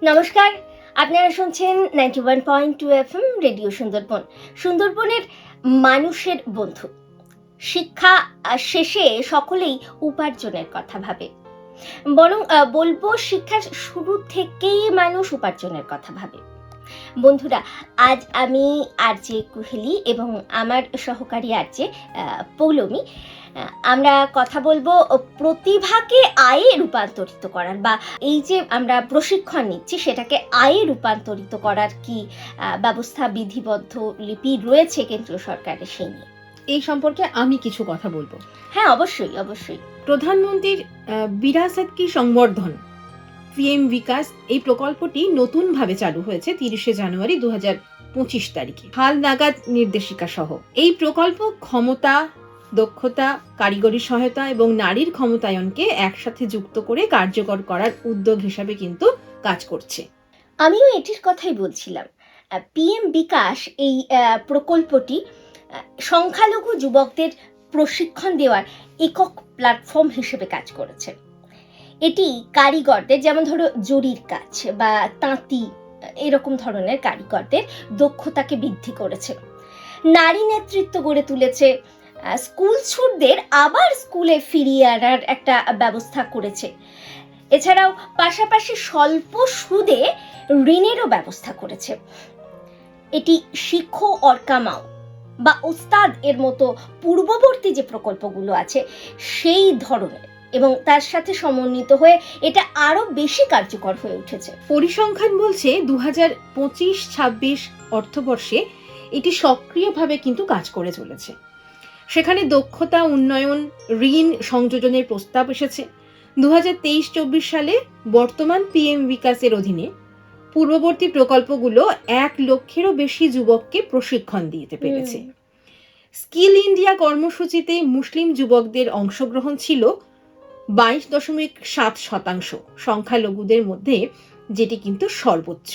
নমস্কার, আপনারা শুনছেন 91.2 FM রেডিও সুন্দরবন। সুন্দরবনের মানুষের বন্ধু। শিক্ষা শেষে সকলেই উপার্জনের কথা ভাবে, বরং বলবো শিক্ষার শুরু থেকেই মানুষ উপার্জনের কথা ভাবে। বন্ধুরা, আজ আমি আরজে কুহেলি এবং আমার সহকারী আরজে পৌলমী আমরা কথা বলবো প্রতিভাকে আয়ে রূপান্তরিত করার, বা এই যে আমরা প্রশিক্ষণ নিচ্ছি সেটাকে আয়ে রূপান্তরিত করার কি ব্যবস্থা, বিধিবদ্ধ লিপি রয়েছে কেন্দ্রীয় সরকারের, সেই নিয়ে এই সম্পর্কে আমি কিছু কথা বলবো। হ্যাঁ, অবশ্যই অবশ্যই। প্রধানমন্ত্রীর বিরাসত কি সংবর্ধন পিএম বিকাশ এই প্রকল্পটি নতুনভাবে চালু হয়েছে 30শে জানুয়ারি 2025 তারিখে হাল নাগাদ নির্দেশিকা সহ। এই প্রকল্প ক্ষমতা, দক্ষতা, কারিগরি সহায়তা এবং নারীর ক্ষমতায়নকে একসাথে যুক্ত করে কার্যকর করার উদ্যোগ হিসাবে কিন্তু কাজ করছে। আমিও এটির কথাই বলছিলাম। পিএম বিকাশ এই প্রকল্পটি সংখ্যালঘু যুবকদের প্রশিক্ষণ দেওয়ার একক প্ল্যাটফর্ম হিসেবে কাজ করেছে। এটি কারিগরদের, যেমন ধরো জরির কাজ বা তাঁতি, এরকম ধরনের কারিগরদের দক্ষতাকে বৃদ্ধি করেছে, নারী নেতৃত্ব গড়ে তুলেছে, স্কুল ছুটদের আবার স্কুলে ফিরিয়ে আনার একটা ব্যবস্থা করেছে। এছাড়াও পাশাপাশি স্বল্প সুদে ঋণেরও ব্যবস্থা করেছে। এটি শিখো অর কামাও বা ওস্তাদ এর মতো পূর্ববর্তী যে প্রকল্পগুলো আছে সেই ধরনের, এবং তার সাথে সমন্বিত হয়ে এটা আরো বেশি কার্যকর হয়ে উঠেছে। পরিসংখ্যান বলছে 2025-26 অর্থবর্ষে এটি সক্রিয়ভাবে কিন্তু কাজ করে চলেছে। সেখানে দক্ষতা উন্নয়ন, ঋণ সংযোজনের প্রস্তাব এসেছে। 2023-24 সালে বর্তমান পিএম বিকাশের অধীনে পূর্ববর্তী প্রকল্পগুলো 1 লক্ষেরও বেশি যুবককে প্রশিক্ষণ দিতে পেরেছে। স্কিল ইন্ডিয়া কর্মসূচিতে মুসলিম যুবকদের অংশগ্রহণ ছিল 22.7%, সংখ্যালঘুদের মধ্যে যেটি কিন্তু সর্বোচ্চ।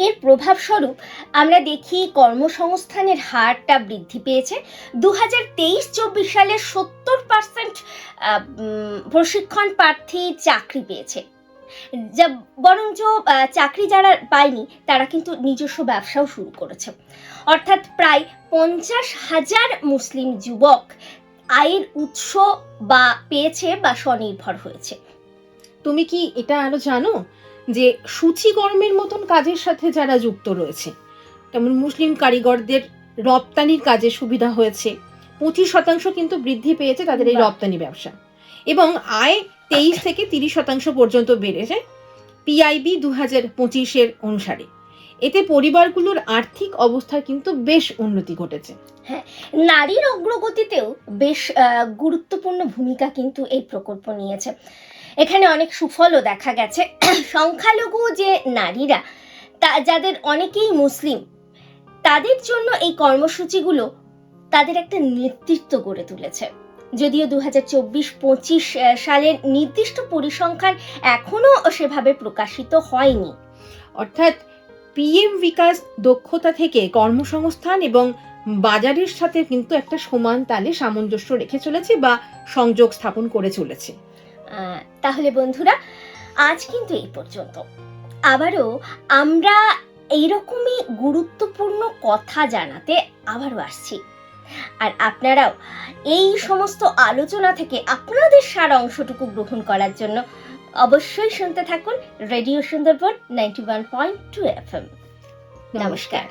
এর প্রভাবস্বরূপ আমরা দেখি কর্মসংস্থানের হারটা বৃদ্ধি পেয়েছে। 2023-24 সালে 70% প্রশিক্ষণ প্রার্থী চাকরি পেয়েছে, যা বরঞ্চ চাকরি যারা পায়নি তারা কিন্তু নিজস্ব ব্যবসাও শুরু করেছে। অর্থাৎ প্রায় 50,000 মুসলিম যুবক আয়ের উৎস বা পেয়েছে বা স্বনির্ভর হয়েছে। তুমি কি এটা আরো জানো যে সূচিকর্মের মতন কাজের সাথে যারা যুক্ত রয়েছে, তেমন মুসলিম কারিগরদের রপ্তানির কাজে সুবিধা হয়েছে, 25% কিন্তু বৃদ্ধি পেয়েছে তাদের এই রপ্তানি ব্যবসা, এবং আয় 23 থেকে 30% পর্যন্ত বেড়েছে পিআইবি 2025 অনুসারে। এতে পরিবারগুলোর আর্থিক অবস্থার কিন্তু বেশ উন্নতি ঘটেছে। হ্যাঁ, নারীর অগ্রগতিতেও বেশ গুরুত্বপূর্ণ ভূমিকা কিন্তু এই প্রকল্প নিয়েছে। এখানে অনেক সুফলও দেখা গেছে। সংখ্যালঘু যে নারীরা, যাদের অনেকেই মুসলিম, তাদের জন্য এই কর্মসূচিগুলো তাদের একটা নেতৃত্ব গড়ে তুলেছে। যদিও 2024-25 সালের নির্দিষ্ট পরিসংখ্যান এখনো সেভাবে প্রকাশিত হয়নি। অর্থাৎ পিএম বিকাশ দক্ষতা থেকে কর্মসংস্থান এবং বাজারের সাথে কিন্তু একটা সমান তালে সামঞ্জস্য রেখে চলেছে বা সংযোগ স্থাপন করে চলেছে। তাহলে বন্ধুরা, আজ কিন্তু এই পর্যন্ত। আবারও আমরা এইরকমই গুরুত্বপূর্ণ কথা জানাতে আবারও আসছি। আর আপনারাও এই সমস্ত আলোচনা থেকে আপনাদের সারা অংশটুকু গ্রহণ করার জন্য অবশ্যই শুনতে থাকুন রেডিও সুন্দরবন 91.2 FM। নমস্কার।